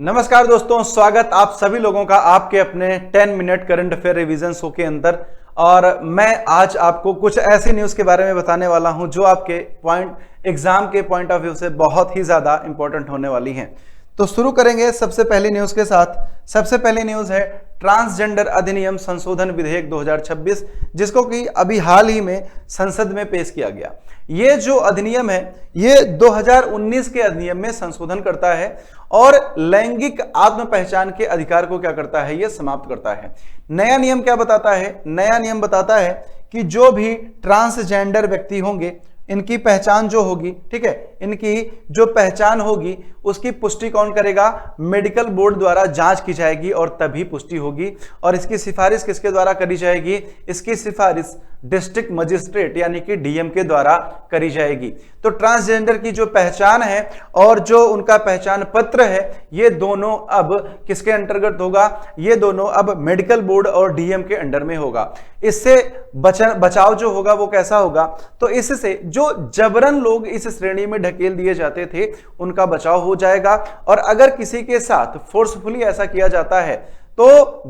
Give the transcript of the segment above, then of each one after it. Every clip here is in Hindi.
नमस्कार दोस्तों, स्वागत आप सभी लोगों का आपके अपने 10 minute current affair revision show के अंदर। और मैं आज आपको कुछ ऐसी न्यूज़ के बारे में बताने वाला हूं जो आपके एग्जाम के पॉइंट ऑफ व्यू से बहुत ही ज़्यादा इंपॉर्टेंट होने वाली हैं। तो शुरू करेंगे सबसे पहली न्यूज़ के साथ। सबसे पहली न्यूज़ है ट्रांसजेंडर अधिनियम संशोधन विधेयक 2026, जिसको कि अभी हाल ही में संसद में पेश किया गया। ये जो अधिनियम है ये 2019 के अधिनियम में संशोधन करता है और लैंगिक आत्म पहचान के अधिकार को क्या करता है, ये समाप्त करता है। नया नियम क्या बताता है? नया नियम बताता है कि जो भी ट्रांसजेंडर व्यक्ति होंगे इनकी पहचान जो होगी, ठीक है, इनकी जो पहचान होगी उसकी पुष्टि कौन करेगा? मेडिकल बोर्ड द्वारा जांच की जाएगी और तभी पुष्टि होगी। और इसकी सिफारिश किसके द्वारा करी जाएगी? इसकी सिफारिश डिस्ट्रिक्ट मजिस्ट्रेट यानी कि डीएम के द्वारा करी जाएगी। तो ट्रांसजेंडर की जो पहचान है और जो उनका पहचान पत्र है ये दोनों अब किसके अंतर्गत होगा? ये दोनों अब मेडिकल बोर्ड और डीएम के अंडर में होगा। इससे बचाव जो होगा वो कैसा होगा? तो इससे जो जबरन लोग इस श्रेणी में ढकेल दिए जाते थे उनका बचाव हो जाएगा। और अगर किसी के साथ फोर्सफुली ऐसा किया जाता है तो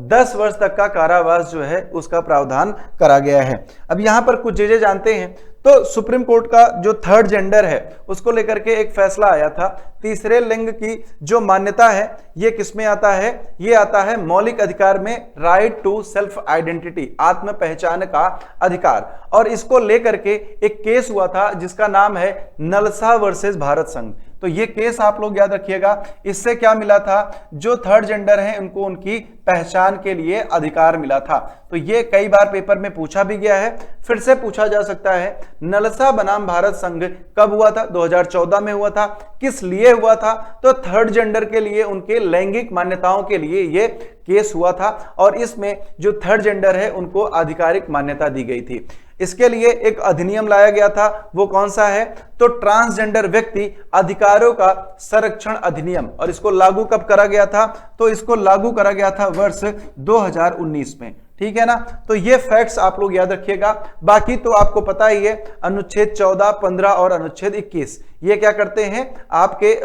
10 वर्ष तक का कारावास जो है उसका प्रावधान करा गया है। अब यहां पर कुछ चीजें जानते हैं। तो सुप्रीम कोर्ट का जो थर्ड जेंडर है उसको लेकर के एक फैसला आया था। तीसरे लिंग की जो मान्यता है ये किसमें आता है? ये आता है मौलिक अधिकार में, राइट टू सेल्फ आइडेंटिटी, आत्म पहचान का अधिकार। और इसको लेकर के एक केस हुआ था जिसका नाम है नलसा वर्सेस भारत संघ। तो ये केस आप लोग याद रखिएगा। इससे क्या मिला था? जो थर्ड जेंडर है उनको उनकी पहचान के लिए अधिकार मिला था। तो ये कई बार पेपर में पूछा भी गया है, फिर से पूछा जा सकता है। नलसा बनाम भारत संघ कब हुआ था? 2014 में हुआ था। किस लिए हुआ था? तो थर्ड जेंडर के लिए, उनके लैंगिक मान्यताओं के लिए ये केस हुआ था और इसमें जो थर्ड जेंडर है उनको आधिकारिक मान्यता दी गई थी। इसके लिए एक अधिनियम लाया गया था। वो कौन सा है? तो ट्रांसजेंडर व्यक्ति अधिकारों का संरक्षण अधिनियम। और इसको लागू कब करा गया था? तो इसको लागू करा गया था वर्ष 2019 में। ठीक है ना? तो ये फैक्ट्स आप लोग याद रखिएगा। बाकी तो आपको पता ही है, अनुच्छेद 14, 15 और अनुच्छेद 21 ये क्या करते हैं? आपके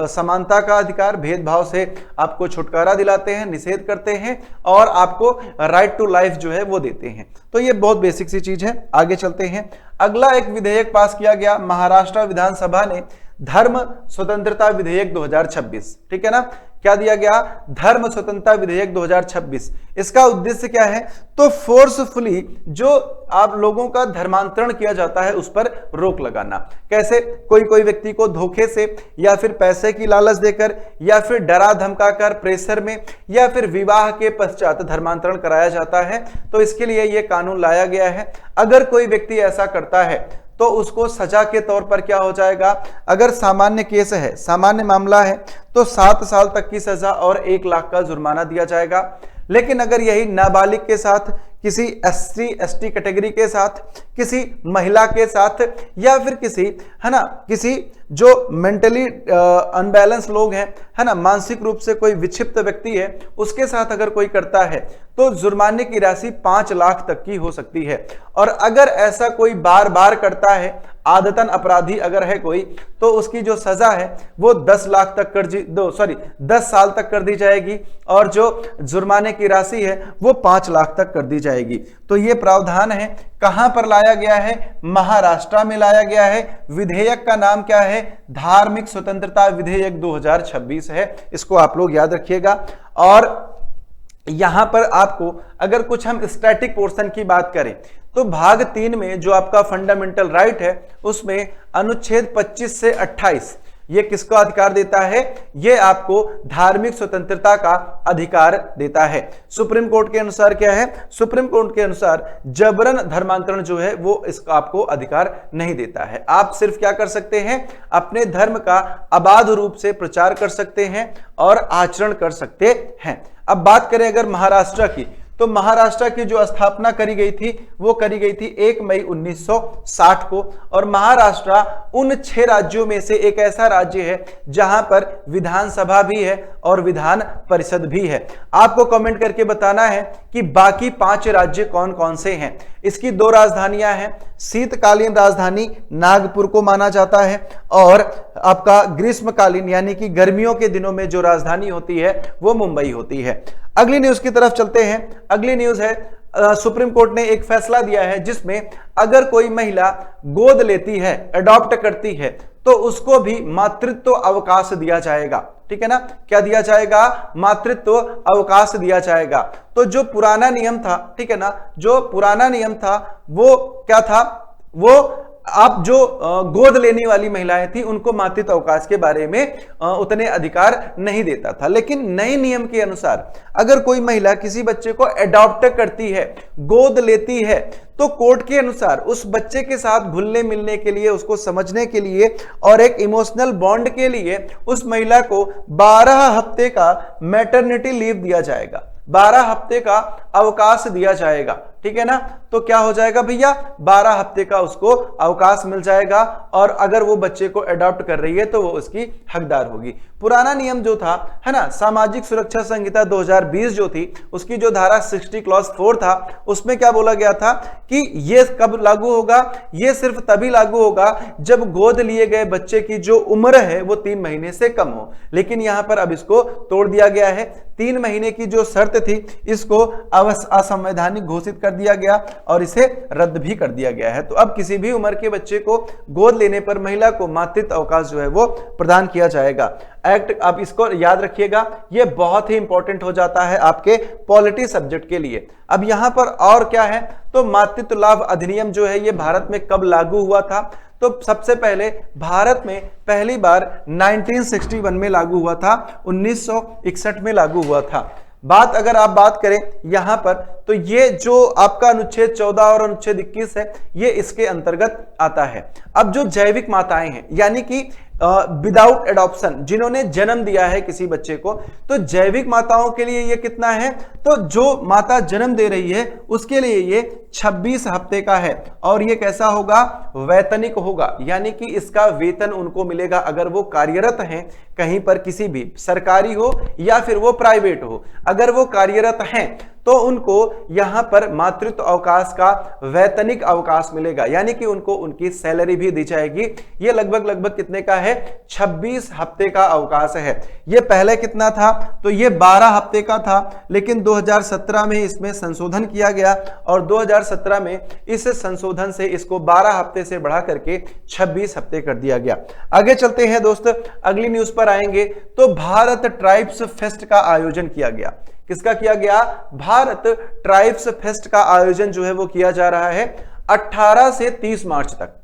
समानता का अधिकार, भेदभाव से आपको छुटकारा दिलाते हैं, निषेध करते हैं और आपको राइट टू लाइफ जो है वो देते हैं। तो ये बहुत बेसिक सी चीज है। आगे चलते हैं। अगला एक विधेयक पास किया गया महाराष्ट्र विधानसभा ने, धर्म स्वतंत्रता विधेयक 2026। ठीक है ना? क्या दिया गया? धर्म स्वतंत्रता विधेयक 2026। इसका उद्देश्य क्या है? तो फोर्सफुली जो आप लोगों का धर्मांतरण किया जाता है उस पर रोक लगाना। कैसे? कोई व्यक्ति को धोखे से या फिर पैसे की लालच देकर या फिर डरा धमकाकर, प्रेशर में या फिर विवाह के पश्चात धर्मांतरण कराया जाता है। तो इसके लिए यह कानून लाया गया है। अगर कोई व्यक्ति ऐसा करता है तो उसको सजा के तौर पर क्या हो जाएगा? अगर सामान्य केस है, सामान्य मामला है, तो 7 साल तक की सजा और 1 लाख का जुर्माना दिया जाएगा। लेकिन अगर यही नाबालिग के साथ, किसी SC/ST कैटेगरी के साथ, किसी महिला के साथ या फिर किसी जो मेंटली अनबैलेंस लोग हैं, है ना, मानसिक रूप से कोई विक्षिप्त व्यक्ति है, उसके साथ अगर कोई करता है तो जुर्माने की राशि 5 लाख तक की हो सकती है। और अगर ऐसा कोई बार बार करता है, आदतन अपराधी अगर है कोई, तो उसकी जो सजा है वो 10 साल तक कर दी जाएगी और जो जुर्माने की राशि है वो 5 लाख तक कर दी जाएगी। तो ये प्रावधान है। कहां पर लाया गया है? महाराष्ट्र में लाया गया है। विधेयक का नाम क्या है? धार्मिक स्वतंत्रता विधेयक 2026 है। इसको आप लोग याद रखिएगा। और यहां पर आपको अगर कुछ हम स्टैटिक पोर्शन की बात करें तो भाग 3 में जो आपका फंडामेंटल राइट है उसमें अनुच्छेद 25 से 28 ये किसको अधिकार देता है? ये आपको धार्मिक स्वतंत्रता का अधिकार देता है। सुप्रीम कोर्ट के अनुसार क्या है? सुप्रीम कोर्ट के अनुसार जबरन धर्मांतरण जो है वो इसका आपको अधिकार नहीं देता है। आप सिर्फ क्या कर सकते हैं? अपने धर्म का अबाध रूप से प्रचार कर सकते हैं और आचरण कर सकते हैं। अब बात करें अगर महाराष्ट्र की, तो महाराष्ट्र की जो स्थापना करी गई थी वो करी गई थी 1 मई 1960 को। और महाराष्ट्र उन 6 राज्यों में से एक ऐसा राज्य है जहां पर विधानसभा भी है और विधान परिषद भी है। आपको कमेंट करके बताना है कि बाकी 5 राज्य कौन कौन से हैं। इसकी 2 राजधानियां हैं। शीतकालीन राजधानी नागपुर को माना जाता है और आपका ग्रीष्मकालीन यानी कि गर्मियों के दिनों में जो राजधानी होती है वो मुंबई होती है। अगली न्यूज की तरफ चलते हैं। अगली न्यूज है सुप्रीम कोर्ट ने एक फैसला दिया है जिसमें अगर कोई महिला गोद लेती है, अडॉप्ट करती है, तो उसको भी मातृत्व अवकाश दिया जाएगा। ठीक है ना, क्या दिया जाएगा? मातृत्व अवकाश दिया जाएगा। तो जो पुराना नियम था, ठीक है ना, जो पुराना नियम था वो क्या था? वो आप जो गोद लेने वाली महिलाएं थी उनको मातृत्व अवकाश के बारे में उतने अधिकार नहीं देता था। लेकिन नए नियम के अनुसार अगर कोई महिला किसी बच्चे को अडॉप्ट करती है, गोद लेती है, तो कोर्ट के अनुसार उस बच्चे के साथ घुलने मिलने के लिए, उसको समझने के लिए और एक इमोशनल बॉन्ड के लिए उस महिला को 12 हफ्ते का मैटरनिटी लीव दिया जाएगा, 12 हफ्ते का अवकाश दिया जाएगा। ठीक है ना, तो क्या हो जाएगा भैया? 12 हफ्ते का उसको अवकाश मिल जाएगा और अगर वो बच्चे को अडॉप्ट कर रही है तो वो उसकी हकदार होगी। पुराना नियम जो था, है ना, सामाजिक सुरक्षा संहिता 2020 जो थी, उसकी जो धारा 60 क्लॉज 4 था, उसमें क्या बोला गया था कि ये कब लागू होगा? ये सिर्फ तभी लागू होगा जब गोद लिए गए बच्चे की जो उम्र है वो 3 महीने से कम हो। लेकिन यहां पर अब इसको तोड़ दिया गया है। 3 महीने की जो शर्त थी इसको असंवैधानिक घोषित कर दिया गया और इसे रद्द भी कर दिया गया है। तो अब किसी भी उम्र के बच्चे को गोद लेने पर महिला को मातृत्व अवकाश जो है वो प्रदान किया जाएगा। एक्ट, आप इसको याद रखिएगा, ये बहुत ही इंपॉर्टेंट हो जाता है आपके पॉलिटी सब्जेक्ट के लिए। अब यहां पर और क्या है, तो मातृत्व लाभ अधिनियम जो है ये भारत में कब लागू हुआ था? तो सबसे पहले भारत में पहली बार 1961 में लागू हुआ था, 1961 में लागू हुआ था। अगर आप बात करें यहां पर, तो ये जो आपका अनुच्छेद 14 और अनुच्छेद 21 है, ये इसके अंतर्गत आता है। अब जो जैविक माताएं हैं, यानी कि विदाउट एडॉप्शन, जिन्होंने जन्म दिया है किसी बच्चे को, तो जैविक माताओं के लिए ये कितना है? तो जो माता जन्म दे रही है उसके लिए ये 26 हफ्ते का है और ये कैसा होगा? वैतनिक होगा, यानी कि इसका वेतन उनको मिलेगा अगर वो कार्यरत हैं कहीं पर, किसी भी सरकारी हो या फिर वो प्राइवेट हो। अगर वो कार्यरत हैं तो उनको यहां पर मातृत्व अवकाश का वैतनिक अवकाश मिलेगा, यानी कि उनको उनकी सैलरी भी दी जाएगी। ये लगभग कितने का है? 26 हफ्ते का अवकाश है। ये पहले कितना था? तो ये 12 हफ्ते का था, लेकिन 2017 में इसमें संशोधन किया गया और 2017 में इस संशोधन से इसको 12 हफ्ते से बढ़ा करके 26 हफ्ते कर दिया गया। आगे चलते हैं दोस्त, अगली न्यूज पर आएंगे। तो भारत ट्राइब्स फेस्ट का आयोजन किया गया। किसका किया गया? भारत ट्राइब्स फेस्ट का आयोजन जो है वो किया जा रहा है 18 से 30 मार्च तक।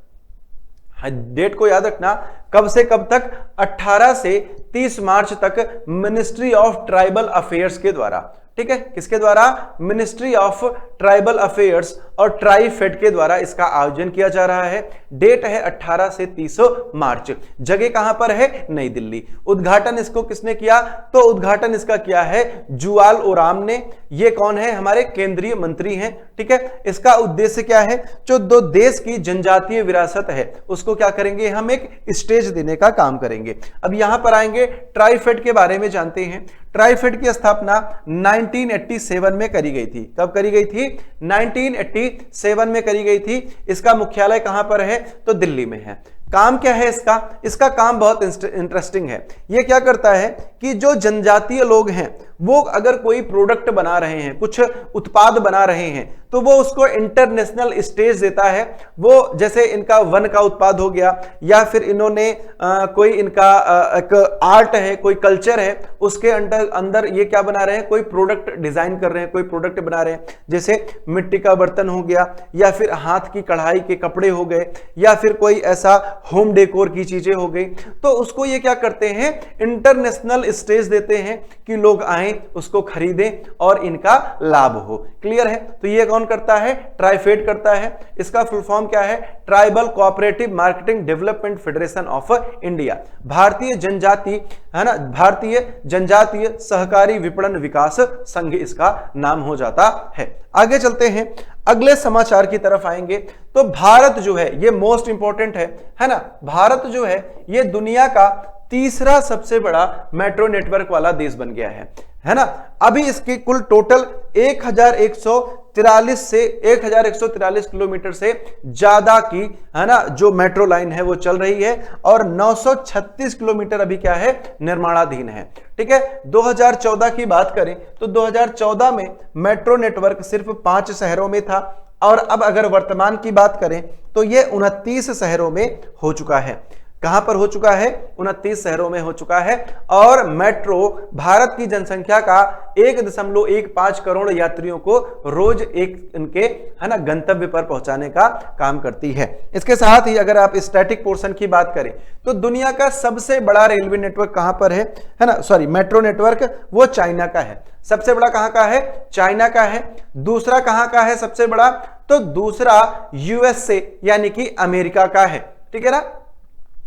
डेट को याद रखना, कब से कब तक? 18 से 30 मार्च तक मिनिस्ट्री ऑफ ट्राइबल अफेयर्स के द्वारा। ठीक है, किसके द्वारा? मिनिस्ट्री ऑफ ट्राइबल अफेयर्स और ट्राइफेड के द्वारा इसका आयोजन किया जा रहा है। डेट है 18 से 30 मार्च। जगह कहां पर है? नई दिल्ली। उद्घाटन इसको किसने किया? तो उद्घाटन इसका किया है जुआल ओराम ने। ये कौन है? हमारे केंद्रीय मंत्री हैं। ठीक है, इसका उद्देश्य क्या है? जो दो देश की जनजातीय विरासत है उसको क्या करेंगे? हम एक स्टेज देने का काम करेंगे। अब यहां पर आएंगे, ट्राइफेड के बारे में जानते हैं। ट्राइफेड की स्थापना 1987 में करी गई थी। कब करी गई थी? 1987 में करी गई थी। इसका मुख्यालय कहां पर है? तो दिल्ली में है। काम क्या है इसका? इसका काम बहुत इंटरेस्टिंग है। ये क्या करता है कि जो जनजातीय लोग हैं वो अगर कोई प्रोडक्ट बना रहे हैं, कुछ उत्पाद बना रहे हैं, तो वो उसको इंटरनेशनल स्टेज देता है। वो जैसे इनका वन का उत्पाद हो गया या फिर इन्होंने कोई इनका एक आर्ट है, कोई कल्चर है, उसके अंदर ये क्या बना रहे हैं? कोई प्रोडक्ट डिजाइन कर रहे हैं, कोई प्रोडक्ट बना रहे हैं। जैसे मिट्टी का बर्तन हो गया या फिर हाथ की कढ़ाई के कपड़े हो गए या फिर कोई ऐसा होम डेकोर की चीजें हो गई, तो उसको ये क्या करते हैं? इंटरनेशनल स्टेज देते हैं कि लोग आए, उसको खरीदें और इनका लाभ हो। क्लियर है? तो ये कौन करता है? ट्राइफेड करता है। इसका फुल फॉर्म क्या है? Tribal cooperative marketing development federation of India. भारतीय जनजाति, है ना, भारतीय जनजातीय सहकारी विपणन विकास संघ इसका नाम हो जाता है। आगे चलते हैं, अगले समाचार की तरफ आएंगे। तो भारत जो है ये मोस्ट इंपॉर्टेंट है ना। भारत जो है ये दुनिया का तीसरा सबसे बड़ा मेट्रो नेटवर्क वाला देश बन गया है है ना। अभी इसकी कुल टोटल 1143 से 1143 किलोमीटर से ज्यादा की, है ना, जो मेट्रो लाइन है वो चल रही है और 936 किलोमीटर अभी क्या है, निर्माणाधीन है। ठीक है, 2014 की बात करें तो 2014 में मेट्रो नेटवर्क सिर्फ 5 शहरों में था और अब अगर वर्तमान की बात करें तो ये 29 शहरों में हो चुका है। कहां पर हो चुका है, 29 शहरों में हो चुका है। और मेट्रो भारत की जनसंख्या का 1.15 करोड़ यात्रियों को रोज एक इनके, है ना, गंतव्य पर पहुंचाने का काम करती है। इसके साथ ही अगर आप स्टैटिक पोर्शन की बात करें तो दुनिया का सबसे बड़ा रेलवे नेटवर्क कहां पर है ना, सॉरी, मेट्रो नेटवर्क वो चाइना का है। सबसे बड़ा कहां का है, चाइना का है। दूसरा कहां का है सबसे बड़ा, तो दूसरा यूएसए यानी कि अमेरिका का है। ठीक है ना,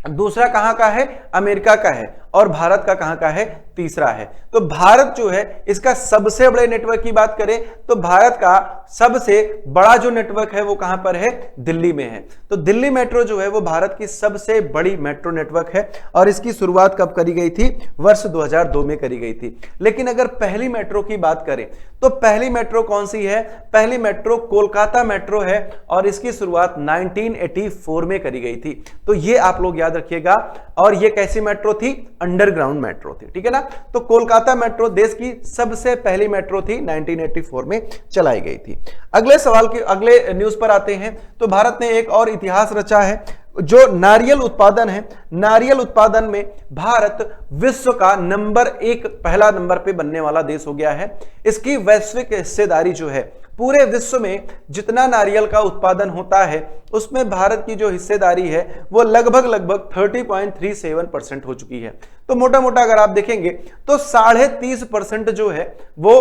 दूसरा कहां का है, अमेरिका का है। और भारत का कहां का है, तीसरा है। तो भारत जो है इसका सबसे बड़े नेटवर्क की बात करें तो भारत का सबसे बड़ा जो नेटवर्क है वो कहां पर है, दिल्ली में है। तो दिल्ली मेट्रो जो है वो भारत की सबसे बड़ी मेट्रो नेटवर्क है और इसकी शुरुआत कब करी गई थी, वर्ष 2002 में करी गई थी। लेकिन अगर पहली मेट्रो की बात करें तो पहली मेट्रो कौन सी है, पहली मेट्रो कोलकाता मेट्रो है और इसकी शुरुआत 1984 में करी गई थी। तो ये आप लोग याद रखिएगा। और ये कैसी मेट्रो थी, अंडरग्राउंड मेट्रो थी। ठीक है ना, तो कोलकाता मेट्रो देश की सबसे पहली मेट्रो थी, 1984 में चलाई गई थी। अगले सवाल के अगले न्यूज पर आते हैं। तो भारत ने एक और इतिहास रचा है, जो नारियल उत्पादन है। नारियल उत्पादन में भारत विश्व का नंबर 1 पहला नंबर पे बनने वाला देश हो गया है। इसकी वैश्विक हिस्सेदारी जो है, पूरे विश्व में जितना नारियल का उत्पादन होता है उसमें भारत की जो हिस्सेदारी है वो लगभग 30.37% हो चुकी है। तो मोटा मोटा अगर आप देखेंगे तो 30.5% जो है वो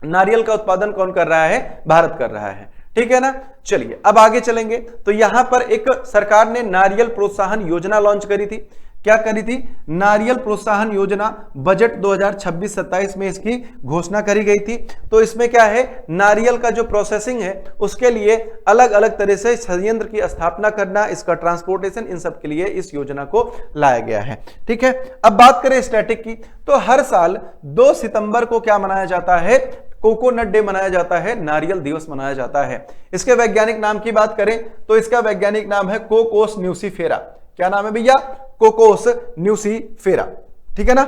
नारियल का उत्पादन कौन कर रहा है, भारत कर रहा है। ठीक है ना, चलिए अब आगे चलेंगे। तो यहां पर एक सरकार ने नारियल प्रोत्साहन योजना लॉन्च करी थी। क्या करी थी, नारियल प्रोत्साहन योजना। बजट 2026-27 में इसकी घोषणा करी गई थी। तो इसमें क्या है, नारियल का जो प्रोसेसिंग है उसके लिए अलग अलग तरह से संयंत्र की स्थापना करना, इसका ट्रांसपोर्टेशन, इन सब के लिए इस योजना को लाया गया है। ठीक है, अब बात करें स्टैटिक की तो हर साल 2 सितंबर को क्या मनाया जाता है, कोकोनट डे मनाया जाता है, नारियल दिवस मनाया जाता है। इसके वैज्ञानिक नाम की बात करें तो इसका वैज्ञानिक नाम है कोकोस न्यूसीफेरा। क्या नाम है भैया, कोकोस न्यूसीफेरा। ठीक है ना,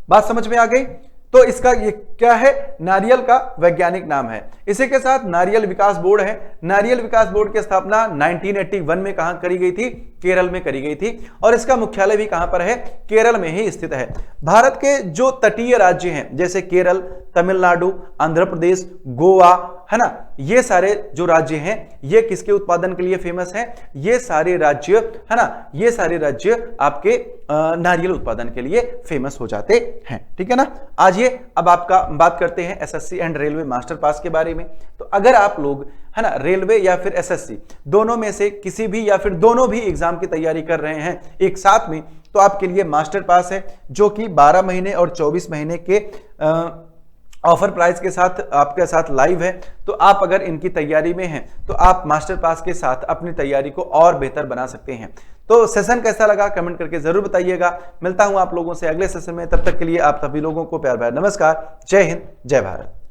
बात समझ में आ गई। तो इसका ये क्या है, नारियल का वैज्ञानिक नाम है। इसी के साथ नारियल विकास बोर्ड है। नारियल विकास बोर्ड की स्थापना 1981 में कहां करी गई थी, केरल में करी गई थी और इसका मुख्यालय भी कहां पर है, केरल में ही स्थित है। भारत के जो तटीय राज्य हैं जैसे केरल, तमिलनाडु, आंध्र प्रदेश, गोवा, है ना, ये सारे जो राज्य हैं ये किसके उत्पादन के लिए फेमस हैं, ये सारे राज्य, है ना, ये सारे राज्य आपके नारियल उत्पादन के लिए फेमस हो जाते हैं। ठीक है ना, आज ये अब आपका बात करते हैं SSC and railway master pass के बारे में। तो अगर आप लोग, है ना, रेलवे या फिर एसएससी दोनों में से किसी भी या फिर दोनों भी एग्जाम की तैयारी कर रहे हैं एक साथ में, तो आपके लिए मास्टर पास है जो कि 12 महीने और 24 महीने के ऑफर प्राइस के साथ आपके साथ लाइव है। तो आप अगर इनकी तैयारी में हैं तो आप मास्टर पास के साथ अपनी तैयारी को और बेहतर बना सकते हैं। तो सेशन कैसा लगा कमेंट करके जरूर बताइएगा। मिलता हूं आप लोगों से अगले सेशन में, तब तक के लिए आप सभी लोगों को प्यार भरा नमस्कार। जय हिंद, जय भारत।